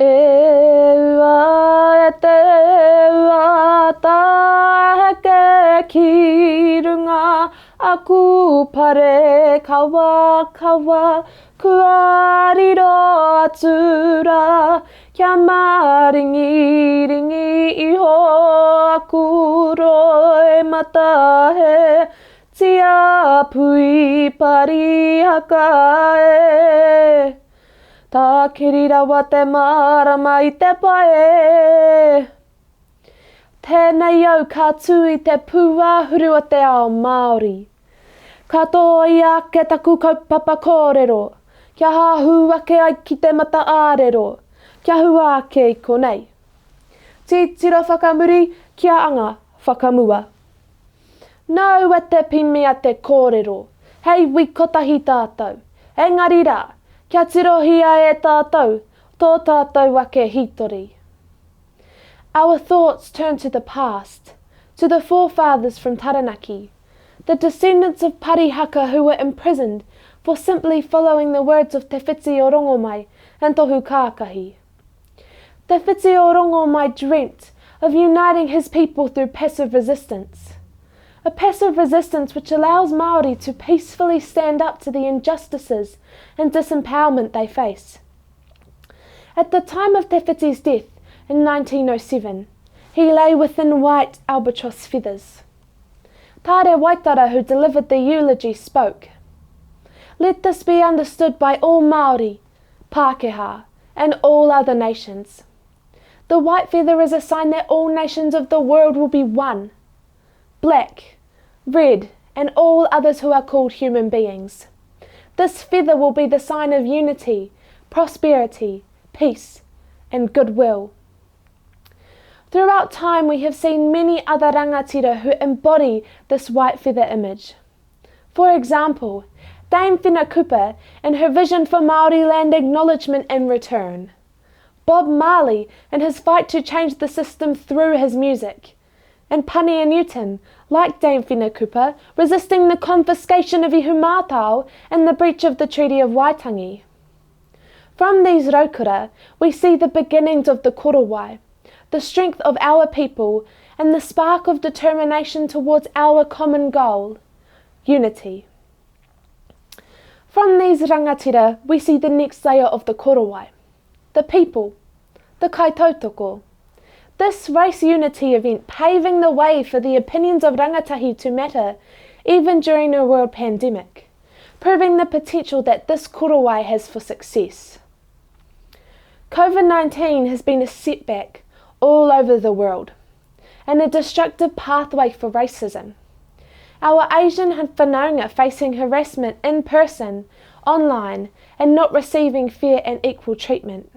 E ua e te ua taheke ki runga aku pare kawa kawa kuariro atura kia maringi ringi iho aku roe mata he tia pui pari haka e tā kirirawa te marama i te pae. Tēnei au ka tui te puahuru o te ao Māori. Katoa i ake taku kaupapa kōrero, kia hāhu ake ai ki te mata ārero, kia hua ake i konei. Titiro whakamuri, kia anga whakamua. Nau e te pimea te kōrero, hei wikotahi tātou, engari rā, kia tirohia e tātou, tō tātou ake hitori. Our thoughts turn to the past, to the forefathers from Taranaki, the descendants of parihaka who were imprisoned for simply following the words of Te Whiti o Rongomai and Tohu Kākahi. Te Whiti o Rongomai dreamt of uniting his people through passive resistance. A passive resistance which allows Māori to peacefully stand up to the injustices and disempowerment they face. At the time of Te Whiti's death in 1907, he lay within white albatross feathers. Tāre Waitara, who delivered the eulogy, spoke. Let this be understood by all Māori, Pākehā, and all other nations. The white feather is a sign that all nations of the world will be one. Black, red, and all others who are called human beings. This feather will be the sign of unity, prosperity, peace, and goodwill. Throughout time we have seen many other rangatira who embody this white feather image. For example, Dame Whenekupa in her vision for Māori land acknowledgement and return. Bob Marley in his fight to change the system through his music. And Pania Newton, like Dame Whenekupa, resisting the confiscation of ihumātao and the breach of the Treaty of Waitangi. From these raukura, we see the beginnings of the korowai, the strength of our people, and the spark of determination towards our common goal, unity. From these rangatira, we see the next layer of the korowai, the people, the kaitautoko. This race unity event paving the way for the opinions of rangatahi to matter, even during a world pandemic, proving the potential that this korowai has for success. COVID-19 has been a setback all over the world, and a destructive pathway for racism. Our Asian whanaunga facing harassment in person, online, and not receiving fair and equal treatment.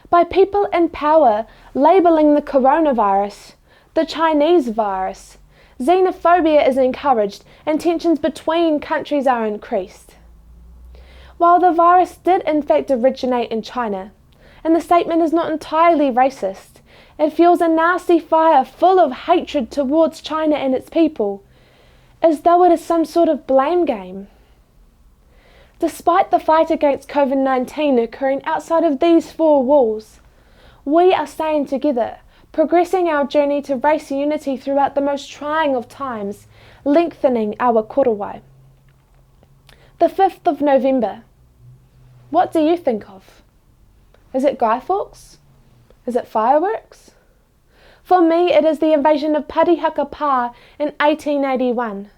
By people in power labelling the coronavirus the Chinese virus, xenophobia is encouraged and tensions between countries are increased. While the virus did in fact originate in China, and the statement is not entirely racist, it fuels a nasty fire full of hatred towards China and its people, as though it is some sort of blame game. Despite the fight against COVID-19 occurring outside of these four walls, we are staying together, progressing our journey to race unity throughout the most trying of times, lengthening our korowai. The 5th of November. What do you think of? Is it Guy Fawkes? Is it fireworks? For me, it is the invasion of Parihaka Pā in 1881.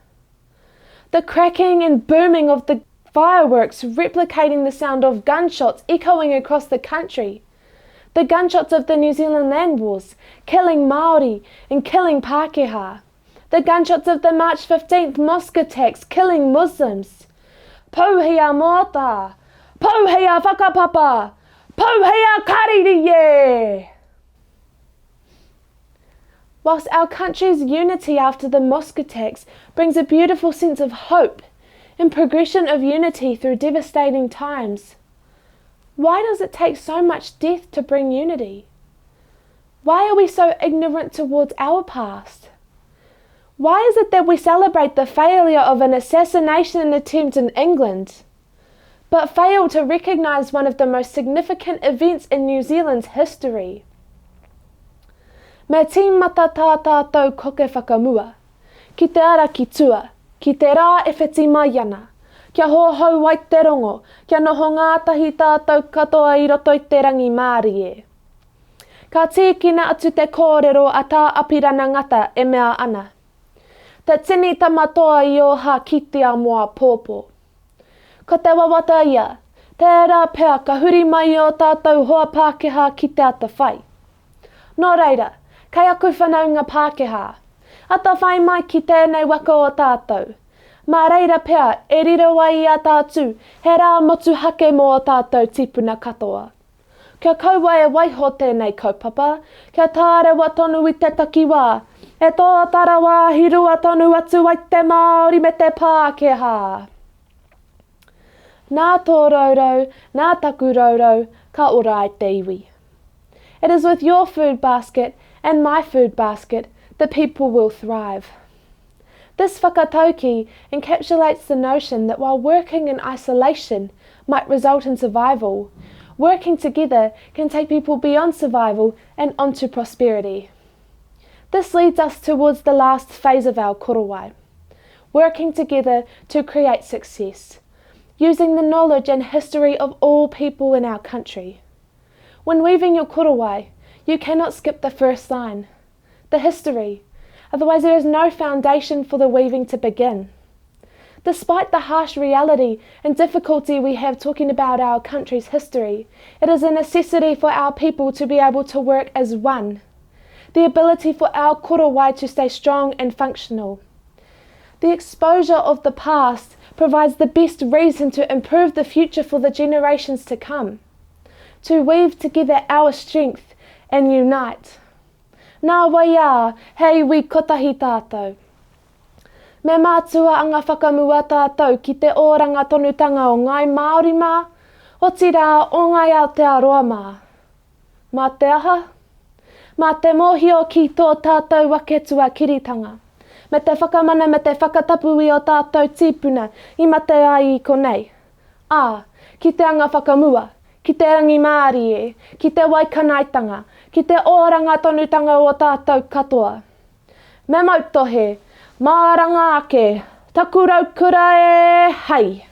The cracking and booming of the fireworks replicating the sound of gunshots echoing across the country. The gunshots of the New Zealand Land Wars, killing Māori and killing Pākehā. The gunshots of the March 15th mosque attacks, killing Muslims. Pouhia mōta! Pouhia whakapapa! Pouhia kaririye! Whilst our country's unity after the mosque attacks brings a beautiful sense of hope and progression of unity through devastating times, why does it take so much death to bring unity? Why are we so ignorant towards our past? Why is it that we celebrate the failure of an assassination attempt in England, but fail to recognise one of the most significant events in New Zealand's history. Me tīmata tā tātou koke whakamua, ki te ara ki tua, ki te rā e whiti mai ana, kia hōhau wai te rongo, kia noho ngātahi tātou katoa I roto I te rangi Māori e. Ka tīkina atu te kōrero a tā apirana ngata e mea ana. Te tini tamatoa I o ha kitea moa pōpō. Ko te wawata ia, tērā pea ka huri mai o tātou hoa Pākehā ki te ata whai. Nō reira, kei aku whanaunga Pākehā. Ata whai mai ki tēnei waka o tātou. Mā reira pea, e riro wai I a tātū, he rā motu hake mō o tātou tipuna katoa. Kia kaua e waiho tēnei kaupapa, kia tārewa tonu I te takiwā, e tō tarawa hirua tonu atu ai te Māori me te Pākehā. Nā tō raurau, nā taku raurau, ka ora ai te iwi. It is with your food basket and my food basket that people will thrive. This whakatauki encapsulates the notion that while working in isolation might result in survival, working together can take people beyond survival and onto prosperity. This leads us towards the last phase of our korowai, working together to create success, using the knowledge and history of all people in our country. When weaving your korowai, you cannot skip the first line, the history, otherwise there is no foundation for the weaving to begin. Despite the harsh reality and difficulty we have talking about our country's history, it is a necessity for our people to be able to work as one, the ability for our korowai to stay strong and functional. The exposure of the past provides the best reason to improve the future for the generations to come, to weave together our strength and unite. Nā waia, hei wi kotahi tātou. Me mātua anga whakamua tātou ki te oranga tonutanga o ngai Māori mā, o tira o ngai Aotearoa mā. Mā te aha? Mā te mōhio ki tō tātou wake tua kiritanga. Me te whakamana me te whakatapui o tātou tīpuna I mate ai I konei. Ki te anga whakamua, ki te rangi Māori e, ki te waikanaitanga, ki te oranga tonutanga o tātou katoa. Me mautohe, māranga ake, taku raukura e hei.